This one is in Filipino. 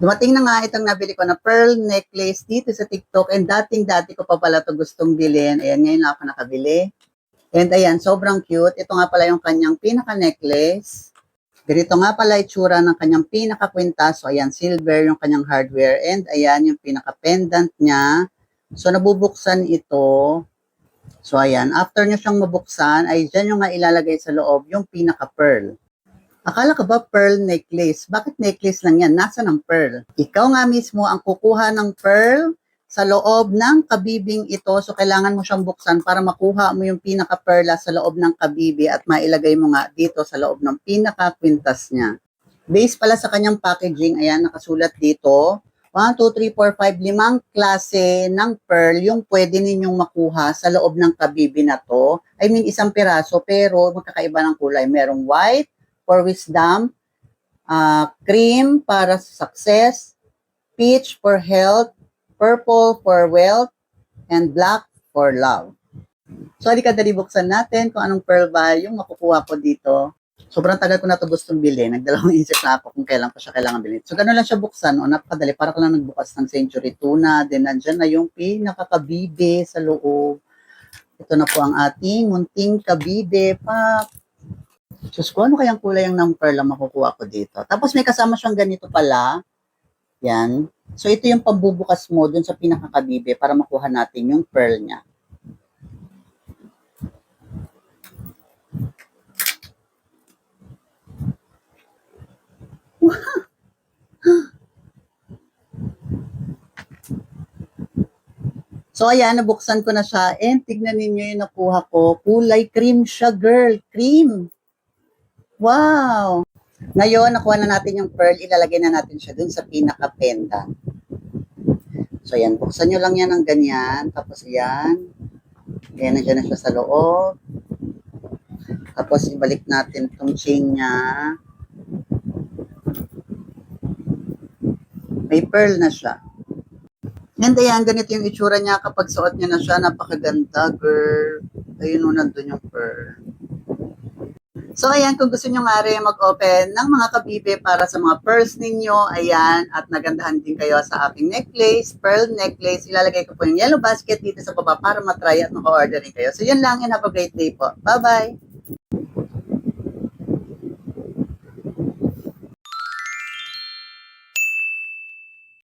Dumating na nga itong nabili ko na pearl necklace dito sa TikTok and dating-dati ko pa pala ito gustong bilhin. Ayan, ngayon lang ako nakabili. And ayan, sobrang cute. Ito nga pala yung kanyang pinaka-necklace. Ganito nga pala itsura ng kanyang pinaka-kwintas. So ayan, silver yung kanyang hardware. And ayan, yung pinaka-pendant niya. So nabubuksan ito. So ayan, after nyo siyang mabuksan, ay dyan yung nga ilalagay sa loob yung pinaka-pearl. Akala ka ba pearl necklace? Bakit necklace lang yan? Nasa ng pearl? Ikaw nga mismo ang kukuha ng pearl sa loob ng kabibing ito. So, kailangan mo siyang buksan para makuha mo yung pinaka-perla sa loob ng kabibi at mailagay mo nga dito sa loob ng pinaka-kwintas niya. Based pala sa kanyang packaging, ayan, nakasulat dito, 1, 2, 3, 4, 5, 5 klase ng pearl yung pwede ninyong makuha sa loob ng kabibi na to. I mean, isang piraso, pero magkakaiba ng kulay. Merong white, for wisdom, cream para sa success, peach for health, purple for wealth, and black for love. So, halika dali buksan natin kung anong pearl ba yung makukuha ko dito. Sobrang tagal ko na ito gustong bilhin. Nagdalawang isip na ako kung kailan ko siya kailangan bilhin. So, gano'n lang siya buksan. O, napakadali. Para ka lang nagbukas ng Century Tuna. Then, nandyan na yung pinakakabibe sa loob. Ito na po ang ating munting kabibe pack. Diyos ko, ano kayang kulay ang ng pearl ang makukuha ko dito? Tapos may kasama siyang ganito pala. Yan. So, ito yung pambubukas mo dun sa pinakakabibe para makuha natin yung pearl niya. So, ayan, nabuksan ko na siya. And tignan ninyo yung nakuha ko. Kulay cream siya, girl. Cream. Wow! Ngayon, nakuha na natin yung pearl, ilalagay na natin siya dun sa pinaka-pendant. So, ayan, buksan nyo lang yan ng ganyan. Tapos, ayan. Ayan, nandiyan na siya sa loob. Tapos, ibalik natin itong chain niya. May pearl na siya. And ayan, ganito yung itsura niya kapag suot niya na siya. Napakaganda, girl. Ayun, nandun yung pearl. So, ayan, kung gusto nyo nga rin mag-open ng mga kabibe para sa mga pearls ninyo, ayan, at nagandahan din kayo sa aking necklace, pearl necklace, ilalagay ko po yung yellow basket dito sa baba para matry at maka-order rin kayo. So, yun lang and have a great day po. Bye-bye!